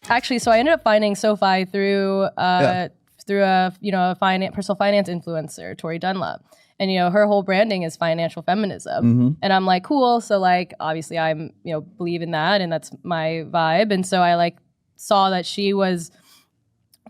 Actually, so I ended up finding SoFi through a personal finance influencer, Tori Dunlap. And, her whole branding is financial feminism. And I'm like, cool. So like, obviously I'm, believe in that and that's my vibe. And so I like saw that she was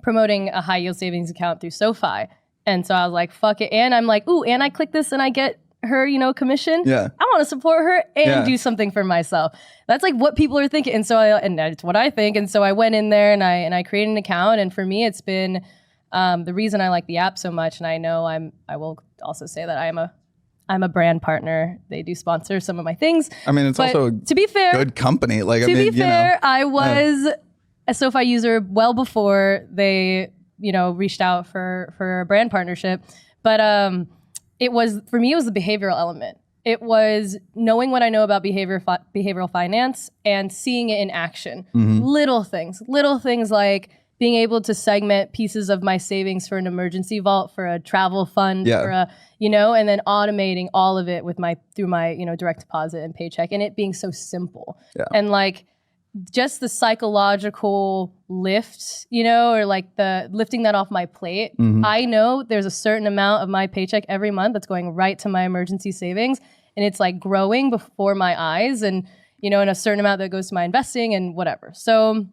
promoting a high yield savings account through SoFi. And so I was like, fuck it. And I'm like, ooh, and I click this and I get her, commission. Yeah. I want to support her and do something for myself. That's like what people are thinking. And so and that's what I think. And so I went in there and I created an account. And for me, it's been the reason I like the app so much. And I know I will also say that I'm a brand partner. They do sponsor some of my things. I mean, it's also to be fair, good company. Like, I was a SoFi user well before they, reached out for a brand partnership. But it was the behavioral element. It was knowing what I know about behavioral finance and seeing it in action. Little things like being able to segment pieces of my savings for an emergency vault, for a travel fund, for a, and then automating all of it through my, direct deposit and paycheck, and it being so simple. And like just the psychological lift, or like the lifting that off my plate. I know there's a certain amount of my paycheck every month that's going right to my emergency savings, and it's like growing before my eyes, and, and a certain amount that goes to my investing and whatever. So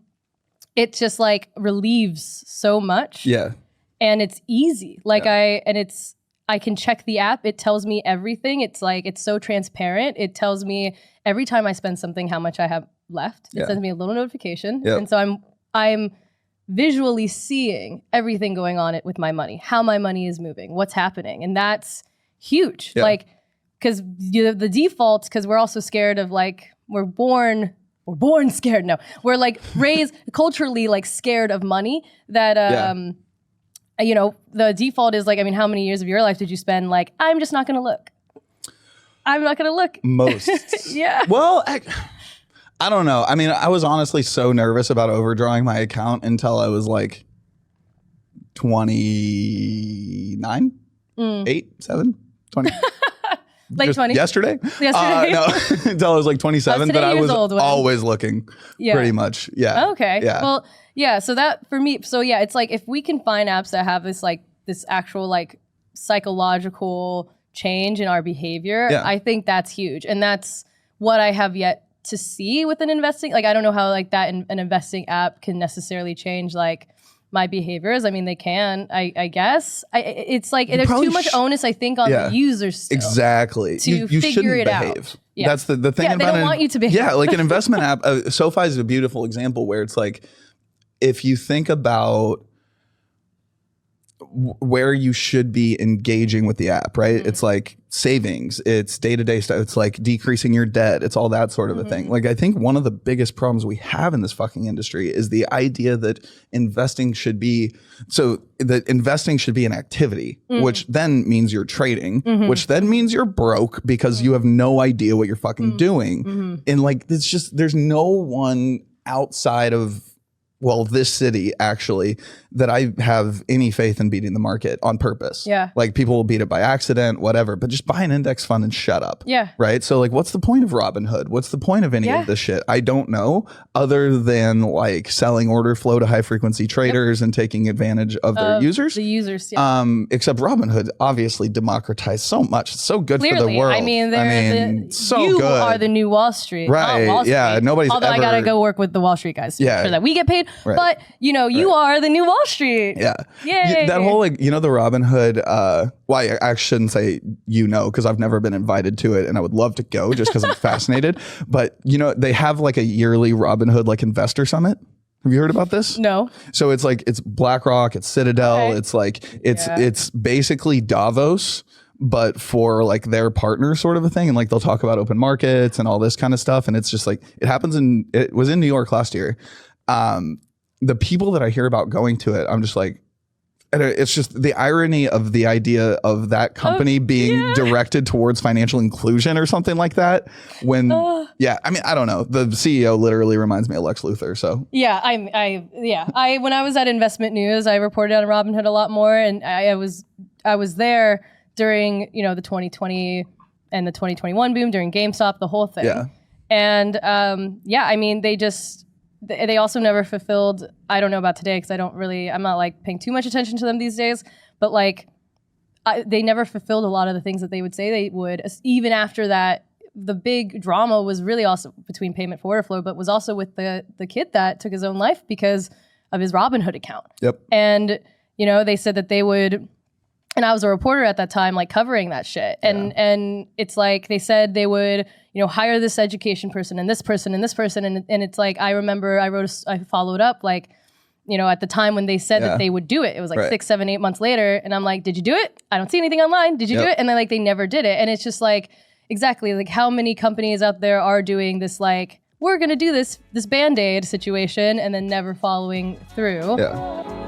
it just like relieves so much. Yeah. And it's easy. Like I can check the app. It tells me everything. It's like, it's so transparent. It tells me every time I spend something, how much I have left. It sends me a little notification. And so I'm visually seeing everything going on with my money, how my money is moving, what's happening. And that's huge. Like, because the default, because we're also scared of like, we're born scared. No, we're like raised culturally like scared of money that, the default is like, I mean, how many years of your life did you spend like, I'm just not going to look. I'm not going to look. Most. Yeah. Well, I don't know. I mean, I was honestly so nervous about overdrawing my account until I was like 29, 8, 7, 20. Late Just 20s. Yesterday? Yesterday. No, until I was like 27, but I was always looking pretty much. Yeah. Okay. Yeah. Well, yeah. So that for me, it's like if we can find apps that have this like this actual like psychological change in our behavior, I think that's huge. And that's what I have yet to see with an investing. Like, I don't know how like that an investing app can necessarily change like my behaviors. I mean, they can, I guess. It's like there's too much onus, I think, on the users still. Exactly. To you figure shouldn't it behave. out. Yeah. That's the thing yeah, about they don't want you to behave. Yeah, like an investment app. SoFi is a beautiful example where it's like, if you think about where you should be engaging with the app, right? It's like savings, it's day-to-day stuff, it's like decreasing your debt, it's all that sort of a thing. Like, I think one of the biggest problems we have in this fucking industry is the idea that investing should be an activity, which then means you're trading, which then means you're broke because you have no idea what you're fucking doing. And like, it's just, there's no one outside of this city actually that I have any faith in beating the market on purpose. Yeah. Like, people will beat it by accident, whatever, but just buy an index fund and shut up. Yeah. Right. So like, what's the point of Robinhood? What's the point of any of this shit? I don't know, other than like selling order flow to high frequency traders and taking advantage of their users. The users. Except Robinhood obviously democratized so much. It's so good for the world. I mean, so you good. are the new Wall Street. Right. Wall Street. Yeah. Nobody's Although I gotta go work with the Wall Street guys to make sure that we get paid. Right. But you are the new Wall Street. Yeah. Yay. That whole, like, the Robinhood, I actually shouldn't say, because I've never been invited to it and I would love to go just because I'm fascinated. But, they have like a yearly Robinhood like investor summit. Have you heard about this? No. So it's like, it's BlackRock, it's Citadel. Okay. It's like, it's basically Davos, but for like their partner sort of a thing. And like, they'll talk about open markets and all this kind of stuff. And it's just like, it was in New York last year. The people that I hear about going to it, I'm just like, and it's just the irony of the idea of that company being directed towards financial inclusion or something like that. When, I mean, I don't know. The CEO literally reminds me of Lex Luthor. So when I was at Investment News, I reported on Robinhood a lot more, and I was there during the 2020 and the 2021 boom, during GameStop, the whole thing. Yeah. And I mean, they just they also never fulfilled, I don't know about today because I'm not like paying too much attention to them these days, but like they never fulfilled a lot of the things that they would say they would. Even after that, the big drama was really also between payment for order flow, but was also with the kid that took his own life because of his Robinhood account. Yep. And, you know, they said that they would, and I was a reporter at that time, like covering that shit. And it's like, they said they would, you know, hire this education person and this person and this person. And it's like, I remember I followed up, like, you know, at the time when they said that they would do it, it was like 6, 7, 8 months later. And I'm like, did you do it? I don't see anything online. Did you do it? And then like, they never did it. And it's just like, exactly, like how many companies out there are doing this, like, we're going to do this Band-Aid situation and then never following through. Yeah.